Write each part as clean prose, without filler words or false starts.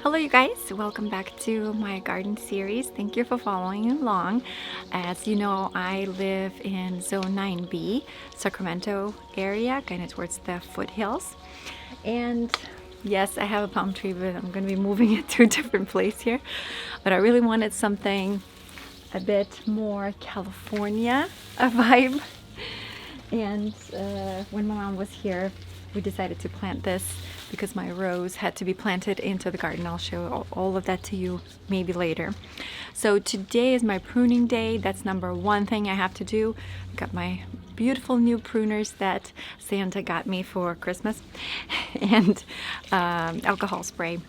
Hello you guys, welcome back to my garden series. Thank you for following along. As you know, I live in zone 9B, Sacramento area, kind of towards the foothills. And yes, I have a palm tree, but I'm going to be moving it to a different place here. But I really wanted something a bit more California vibe. And when my mom was here, we decided to plant this because my rose had to be planted into the garden. I'll show all of that to you maybe later. So today is my pruning day. That's number one thing I have to do. I got my beautiful new pruners that Santa got me for Christmas and alcohol spray.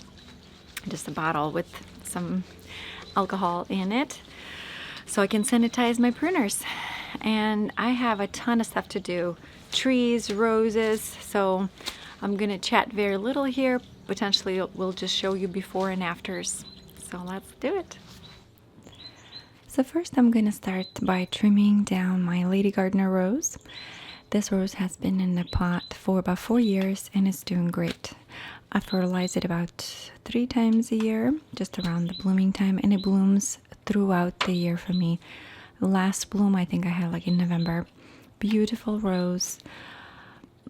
Just a bottle with some alcohol in it so I can sanitize my pruners. And I have a ton of stuff to do. Trees, roses, so I'm gonna chat very little here. Potentially we'll just show you before and afters. So let's do it. So first I'm gonna start by trimming down my Lady Gardener rose. This rose has been in the pot for about 4 years and it's doing great. I fertilize it about 3 times a year, just around the blooming time, and it blooms throughout the year for me. The last bloom I think I had like in November. Beautiful rose.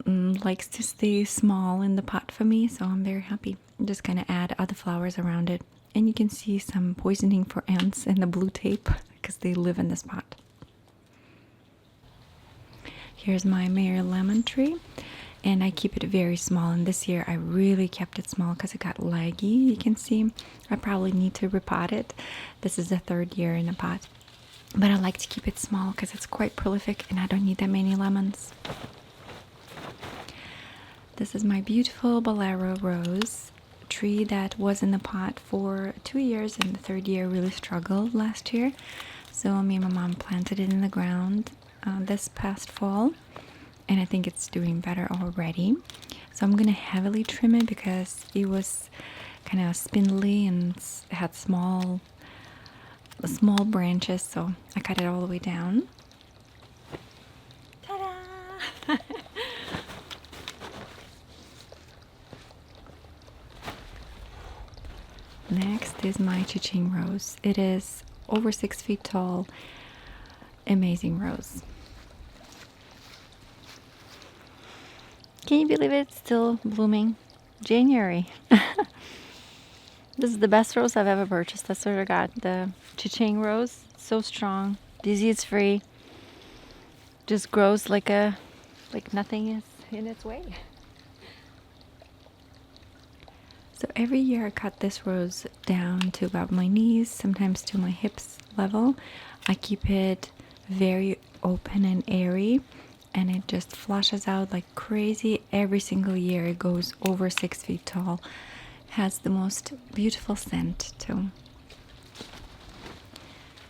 Likes to stay small in the pot for me, so I'm very happy. I'm just gonna add other flowers around it, and you can see some poisoning for ants in the blue tape because they live in this pot. Here's my Mayor lemon tree, and I keep it very small, and this year I really kept it small because it got leggy. You can see I probably need to repot it. This is the 3rd year in a pot, but I like to keep it small because it's quite prolific and I don't need that many lemons. This is my beautiful Bolero rose tree that was in the pot for 2 years, and the 3rd year really struggled last year. So me and my mom planted it in the ground this past fall, and I think it's doing better already. So I'm gonna heavily trim it because it was kind of spindly and it had small branches, so I cut it all the way down. Ta-da! Next is my Chiching rose. It is over 6 feet tall. Amazing rose. Can you believe it's still blooming? January. This is the best rose I've ever purchased. I sort of got the Chiching rose. So strong, disease free. Just grows like nothing is in its way. So every year I cut this rose down to about my knees, sometimes to my hips level. I keep it very open and airy, and it just flushes out like crazy. Every single year it goes over 6 feet tall. Has the most beautiful scent too.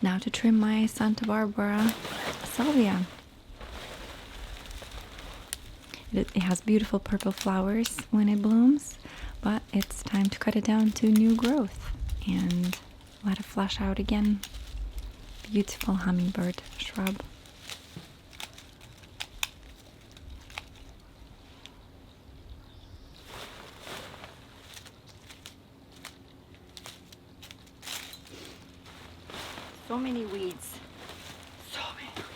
Now to trim my Santa Barbara salvia. It has beautiful purple flowers when it blooms, but it's time to cut it down to new growth and let it flush out again. Beautiful hummingbird shrub. So many weeds. So many weeds.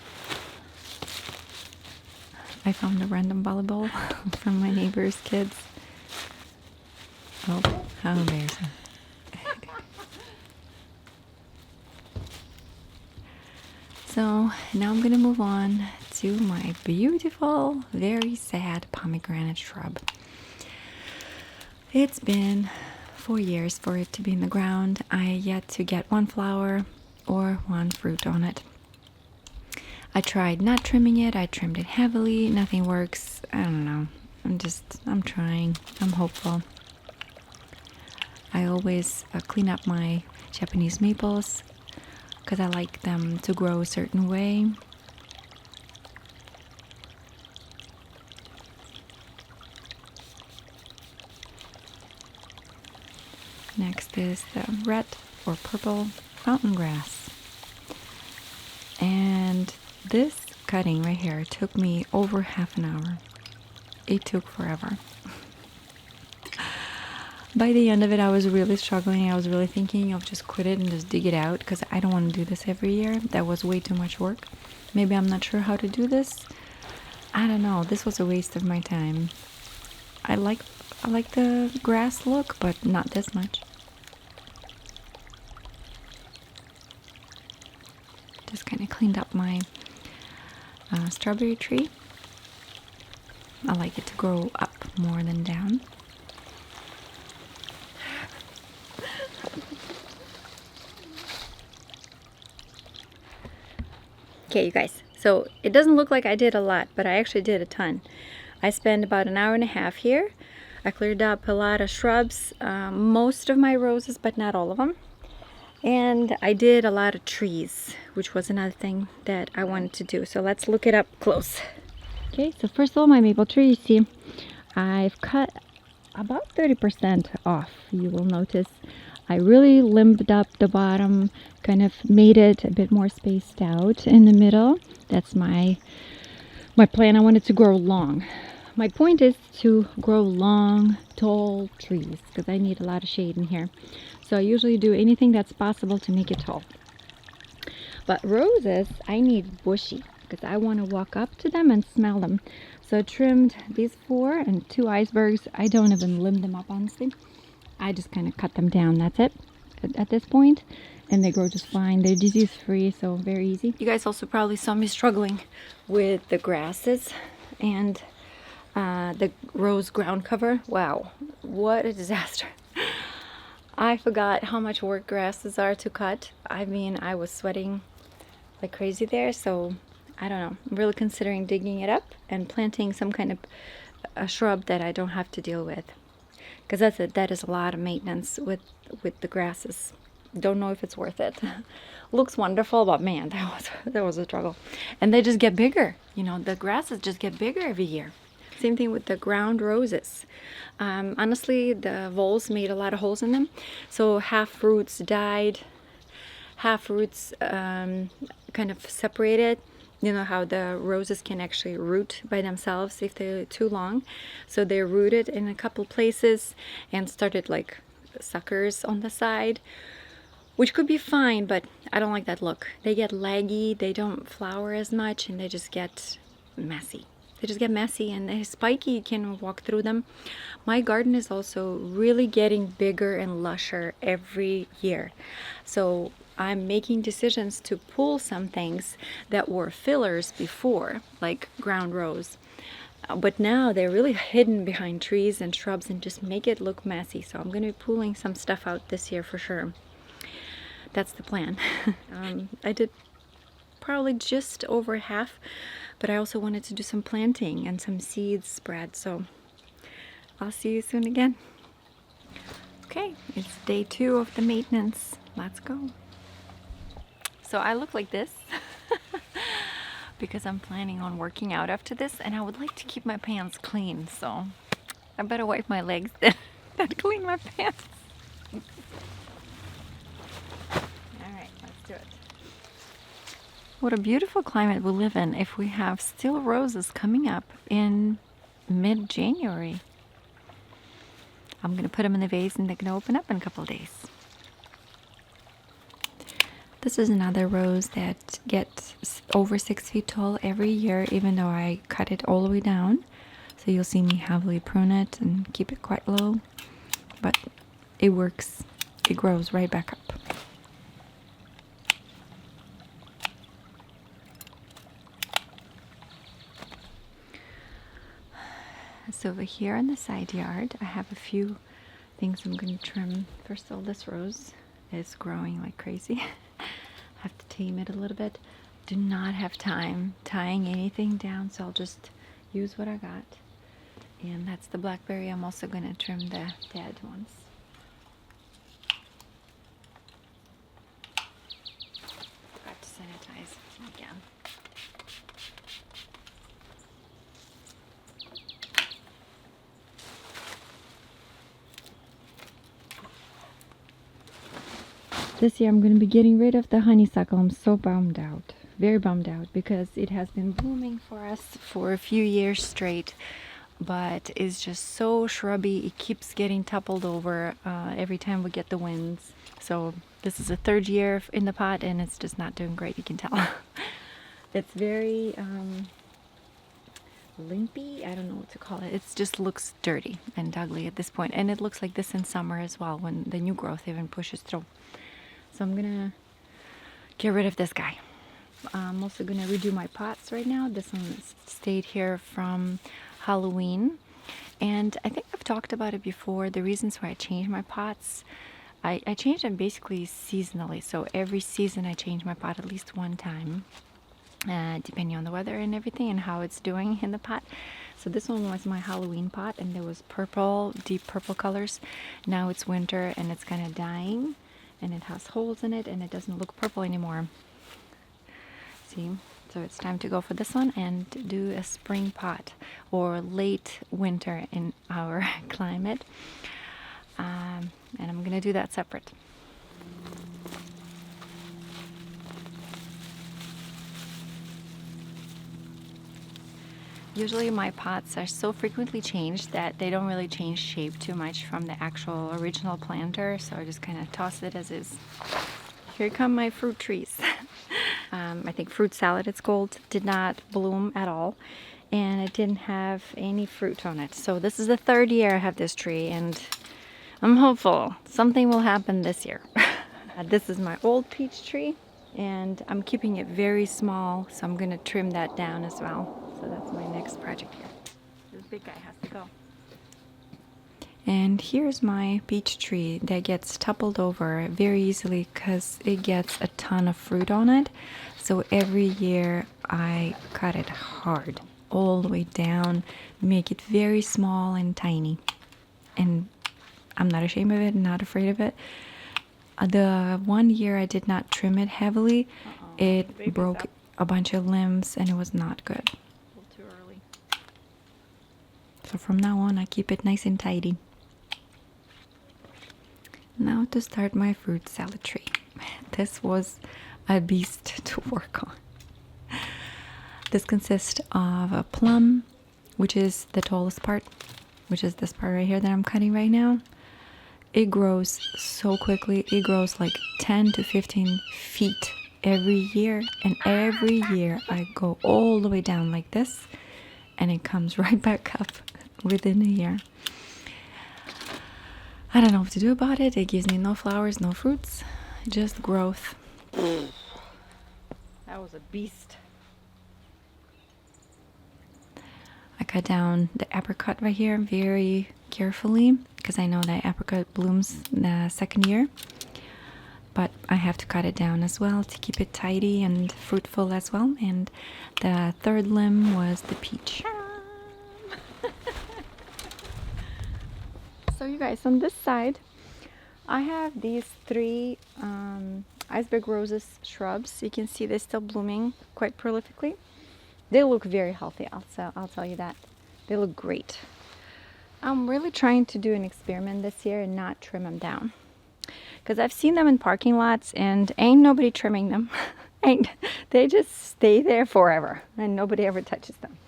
I found a random volleyball from my neighbor's kids. Oh, how embarrassing. So now I'm gonna move on to my beautiful, very sad pomegranate shrub. It's been 4 years for it to be in the ground. I yet to get one flower or one fruit on it. I tried not trimming it. I trimmed it heavily. Nothing works. I don't know. I'm trying. I'm hopeful. I always clean up my Japanese maples because I like them to grow a certain way. Next is the red or purple fountain grass. And this cutting right here took me over half an hour. It took forever. By the end of it, I was really struggling. I was really thinking of just quit it and just dig it out because I don't want to do this every year. That was way too much work. Maybe I'm not sure how to do this. I don't know. This was a waste of my time. I like the grass look, but not this much. Just kind of cleaned up my strawberry tree. I like it to grow up more than down. Okay, you guys, so it doesn't look like I did a lot, but I actually did a ton. I spent about an hour and a half here. I cleared up a lot of shrubs, most of my roses, but not all of them. And I did a lot of trees, which was another thing that I wanted to do. So let's look it up close. Okay, so first of all, my maple tree, you see, I've cut about 30% off. You will notice I really limbed up the bottom, kind of made it a bit more spaced out in the middle. That's my plan. I want it to grow long. My point is to grow long, tall trees because I need a lot of shade in here. So I usually do anything that's possible to make it tall. But roses, I need bushy because I want to walk up to them and smell them. So I trimmed these 4 and 2 icebergs. I don't even limb them up, honestly. I just kind of cut them down. That's it at this point. And they grow just fine. They're disease free, so very easy. You guys also probably saw me struggling with the grasses and the rose ground cover. Wow, what a disaster. I forgot how much work grasses are to cut. I mean, I was sweating like crazy there, so I don't know. I'm really considering digging it up and planting some kind of a shrub that I don't have to deal with. Because that is a lot of maintenance with the grasses. Don't know if it's worth it. Looks wonderful, but man, that was a struggle. And they just get bigger. You know, the grasses just get bigger every year. Same thing with the ground roses. Honestly, the voles made a lot of holes in them. So half roots died, half roots kind of separated. You know how the roses can actually root by themselves if they're too long. So they're rooted in a couple places and started like suckers on the side, which could be fine, but I don't like that look. They get laggy, they don't flower as much, and they just get messy. They just get messy and they're spiky, you can walk through them. My garden is also really getting bigger and lusher every year. So I'm making decisions to pull some things that were fillers before, like ground rose. But now they're really hidden behind trees and shrubs and just make it look messy. So I'm going to be pulling some stuff out this year for sure. That's the plan. I did probably just over half, but I also wanted to do some planting and some seeds spread. So I'll see you soon again. Okay, it's day 2 of the maintenance. Let's go. So I look like this because I'm planning on working out after this, and I would like to keep my pants clean, so I better wipe my legs than clean my pants. Alright, let's do it. What a beautiful climate we live in if we have still roses coming up in mid-January. I'm going to put them in the vase and they're going to open up in a couple of days. This is another rose that gets over 6 feet tall every year, even though I cut it all the way down. So you'll see me heavily prune it and keep it quite low. But it works. It grows right back up. So over here in the side yard, I have a few things I'm going to trim. First of all, this rose is growing like crazy. Have to tame it a little bit. Do not have time tying anything down, so I'll just use what I got. And that's the blackberry. I'm also going to trim the dead ones. Forgot to sanitize again. This year I'm going to be getting rid of the honeysuckle. I'm so bummed out, very bummed out, because it has been blooming for us for a few years straight. but it's just so shrubby. It keeps getting toppled over every time we get the winds. So this is the third year in the pot, and it's just not doing great, you can tell. It's very limpy. I don't know what to call it. It just looks dirty and ugly at this point. And it looks like this in summer as well, when the new growth even pushes through. So I'm gonna get rid of this guy. I'm also gonna redo my pots right now. This one stayed here from Halloween. And I think I've talked about it before, the reasons why I changed my pots. I change them basically seasonally. So every season I change my pot at least one time. Depending on the weather and everything and how it's doing in the pot. So this one was my Halloween pot, and there was purple, deep purple colors. Now it's winter and it's kind of dying, and it has holes in it, and it doesn't look purple anymore. See, so it's time to go for this one and do a spring pot, or late winter in our climate. And I'm gonna do that separate. Usually my pots are so frequently changed that they don't really change shape too much from the actual original planter, so I just kind of toss it as is. Here come my fruit trees. I think fruit salad it's called, did not bloom at all, and it didn't have any fruit on it. So this is the third year I have this tree, and I'm hopeful something will happen this year. This is my old peach tree, and I'm keeping it very small, so I'm gonna trim that down as well. So that's my next project here. This big guy has to go. And here's my peach tree that gets toppled over very easily because it gets a ton of fruit on it. So every year I cut it hard, all the way down, make it very small and tiny. And I'm not ashamed of it, not afraid of it. The one year I did not trim it heavily, it broke a bunch of limbs and it was not good. A little too early. So from now on I keep it nice and tidy. Now to start my fruit salad tree. This was a beast to work on. This consists of a plum, which is the tallest part, which is this part right here that I'm cutting right now. It grows so quickly. It grows like 10 to 15 feet every year, and every year I go all the way down like this, and it comes right back up within a year. I don't know what to do about it. It gives me no flowers, no fruits, just growth. That was a beast. I cut down the apricot right here very carefully because I know that apricot blooms the second year. But I have to cut it down as well to keep it tidy and fruitful as well. And the third limb was the peach. So you guys, on this side, I have these three iceberg roses shrubs. You can see they're still blooming quite prolifically. They look very healthy, I'll tell you that. They look great. I'm really trying to do an experiment this year and not trim them down. Because I've seen them in parking lots and ain't nobody trimming them. They just stay there forever and nobody ever touches them.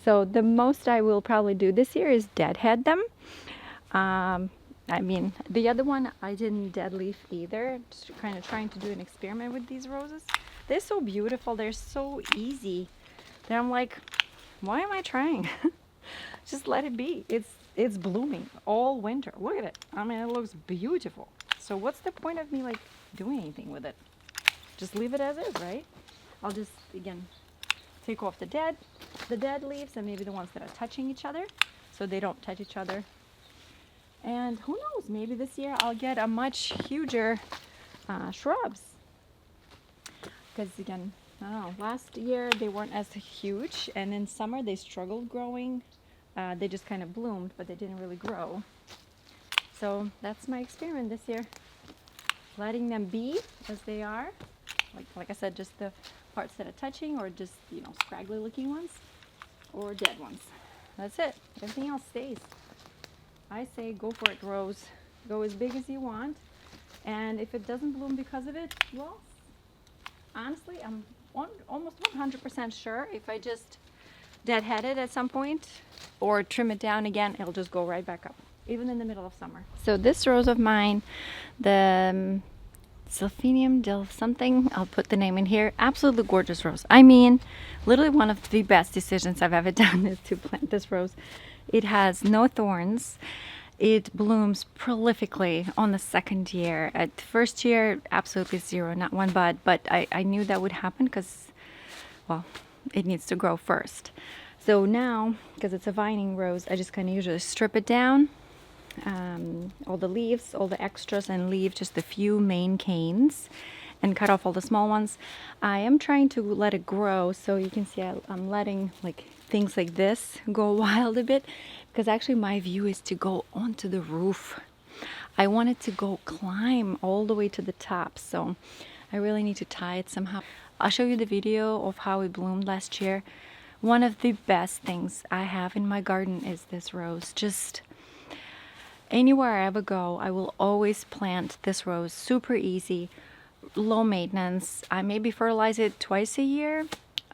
So the most I will probably do this year is deadhead them. I mean, the other one I didn't dead leaf either. Just kind of trying to do an experiment with these roses. They're so beautiful. They're so easy. That I'm like, why am I trying? Just let it be. It's blooming all winter. Look at it. I mean, it looks beautiful. So what's the point of me like doing anything with it? Just leave it as is, right? I'll just again take off the dead leaves and maybe the ones that are touching each other, so they don't touch each other. And who knows, maybe this year I'll get a much huger shrubs. Because again, I don't know, last year they weren't as huge, and in summer they struggled growing. They just kind of bloomed, but they didn't really grow. So that's my experiment this year. Letting them be as they are. Like I said, just the parts that are touching, or just, you know, scraggly looking ones, or dead ones. That's it. Everything else stays. I say go for it, Rose. Go as big as you want. And if it doesn't bloom because of it, well, honestly, I'm almost 100% sure if I just deadheaded at some point or trim it down again, it'll just go right back up, even in the middle of summer. So this rose of mine, the Silphinium del something, I'll put the name in here, absolutely gorgeous rose. I mean, literally one of the best decisions I've ever done is to plant this rose. It has no thorns. It blooms prolifically on the second year. At the first year, absolutely zero, not one bud, but I knew that would happen because, well, it needs to grow first. So now, because it's a vining rose, I just kind of usually strip it down, all the leaves, all the extras, and leave just a few main canes and cut off all the small ones. I am trying to let it grow, so you can see I'm letting like things like this go wild a bit, because actually my view is to go onto the roof. I want it to go climb all the way to the top, so I really need to tie it somehow. I'll show you the video of how it bloomed last year. One of the best things I have in my garden is this rose. Just anywhere I ever go, I will always plant this rose. Super easy, low maintenance. I maybe fertilize it twice a year,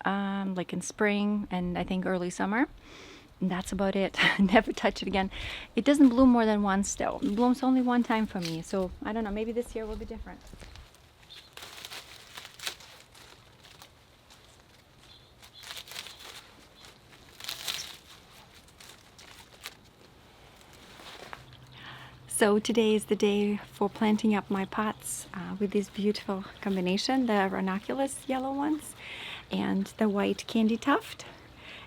like in spring and I think early summer. And that's about it. Never touch it again. It doesn't bloom more than once though. It blooms only one time for me. So I don't know, maybe this year will be different. So today is the day for planting up my pots with this beautiful combination, the ranunculus yellow ones and the white candy tuft,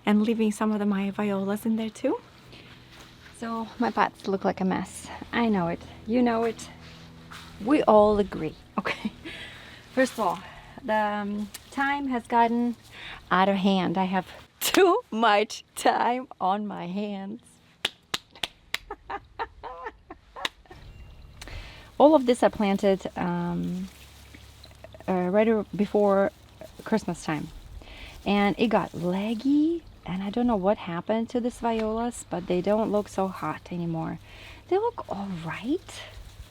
and leaving some of my violas in there too. So my pots look like a mess. I know it. You know it. We all agree. Okay. First of all, the time has gotten out of hand. I have too much time on my hands. All of this I planted right before Christmas time, and it got leggy, and I don't know what happened to these violas, but they don't look so hot anymore. They look all right,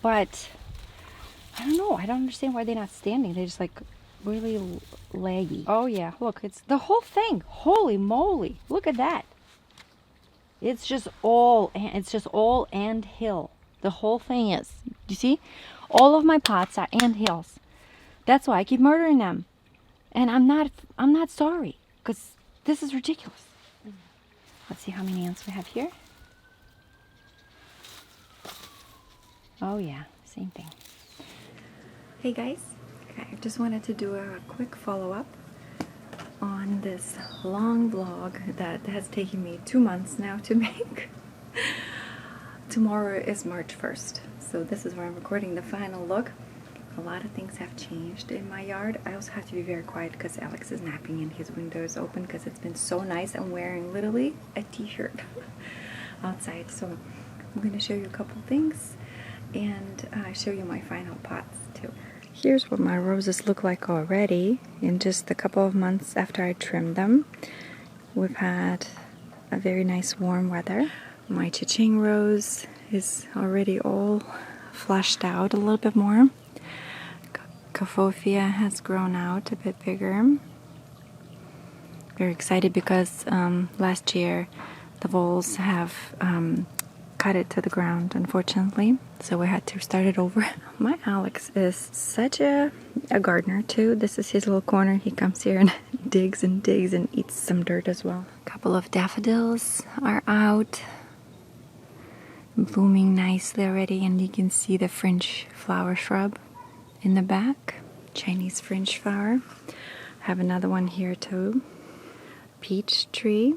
but I don't know. I don't understand why they're not standing. They're just like really leggy. Oh yeah, look, it's the whole thing. Holy moly, look at that. It's just all ant hill. The whole thing is. You see? All of my pots are ant hills. That's why I keep murdering them. And I'm not sorry, because this is ridiculous. Let's see how many ants we have here. Oh yeah, same thing. Hey guys, I just wanted to do a quick follow-up on this long vlog that has taken me 2 months now to make. Tomorrow is March 1st, so this is where I'm recording the final look. A lot of things have changed in my yard. I also have to be very quiet because Alex is napping and his window is open because it's been so nice. I'm wearing literally a t-shirt outside, so I'm going to show you a couple things and show you my final pots too. Here's what my roses look like already in just a couple of months after I trimmed them. We've had a very nice warm weather. My cha-ching rose is already all flushed out a little bit more. Cafophia has grown out a bit bigger. Very excited because last year the voles have cut it to the ground, unfortunately, so we had to start it over. My Alex is such a gardener too. This is his little corner. He comes here and digs and eats some dirt as well. A couple of daffodils are out, blooming nicely already, and you can see the French flower shrub in the back, Chinese French flower. I have another one here too, peach tree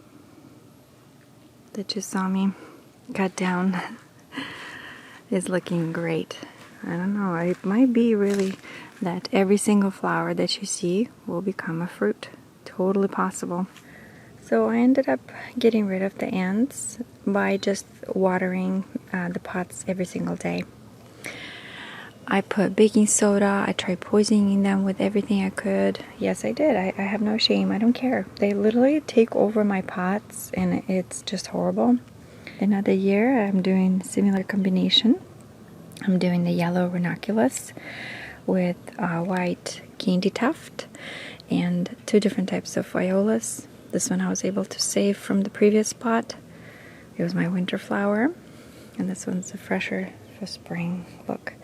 that you saw me cut down is looking great. I don't know, it might be really that every single flower that you see will become a fruit. Totally possible. So I ended up getting rid of the ants by just watering the pots every single day. I put baking soda. I tried poisoning them with everything I could. Yes, I did. I have no shame. I don't care. They literally take over my pots and it's just horrible. Another year I'm doing similar combination. I'm doing the yellow ranunculus with white candy tuft and 2 different types of violas. This one I was able to save from the previous pot. It was my winter flower. And this one's a fresher for spring. Look,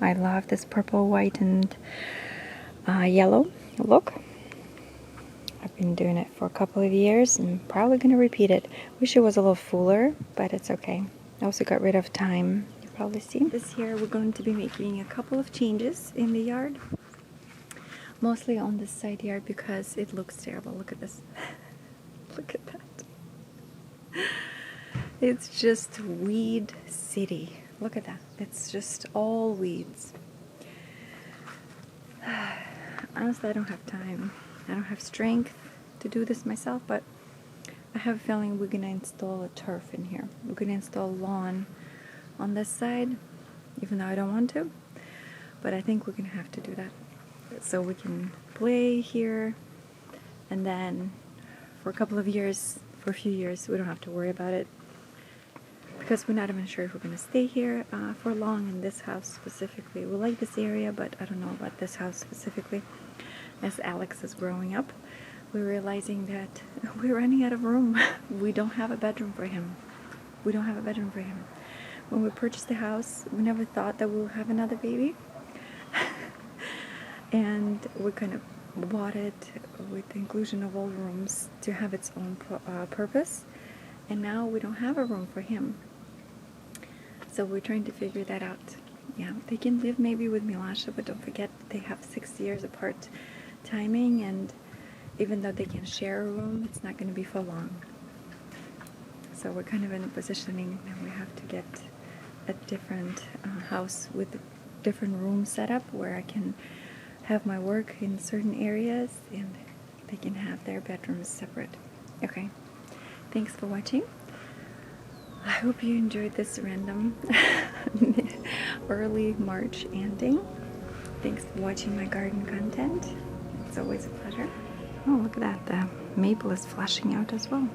I love this purple, white, and yellow look. I've been doing it for a couple of years and probably going to repeat it. Wish it was a little fuller, but it's okay. I also got rid of thyme. You probably see. This year we're going to be making a couple of changes in the yard. Mostly on this side yard because it looks terrible. Look at this. Look at that. It's just weed city. Look at that. It's just all weeds. Honestly, I don't have time. I don't have strength to do this myself, but I have a feeling we're going to install a turf in here. We're going to install lawn on this side, even though I don't want to. But I think we're going to have to do that. So we can play here, and then for a few years, we don't have to worry about it. Because we're not even sure if we're going to stay here for long in this house specifically. We like this area, but I don't know about this house specifically. As Alex is growing up, we're realizing that we're running out of room. We don't have a bedroom for him. We don't have a bedroom for him. When we purchased the house, we never thought that we'll have another baby. And we kind of bought it with the inclusion of all rooms to have its own purpose. And now we don't have a room for him. So we're trying to figure that out. Yeah, they can live maybe with Masha, but don't forget they have 6 years apart timing, and even though they can share a room, it's not going to be for long. So we're kind of in a positioning that we have to get a different house with a different room set up where I can have my work in certain areas and they can have their bedrooms separate. Okay, thanks for watching. I hope you enjoyed this random early March ending. Thanks for watching my garden content. It's always a pleasure. Oh, look at that. The maple is flashing out as well.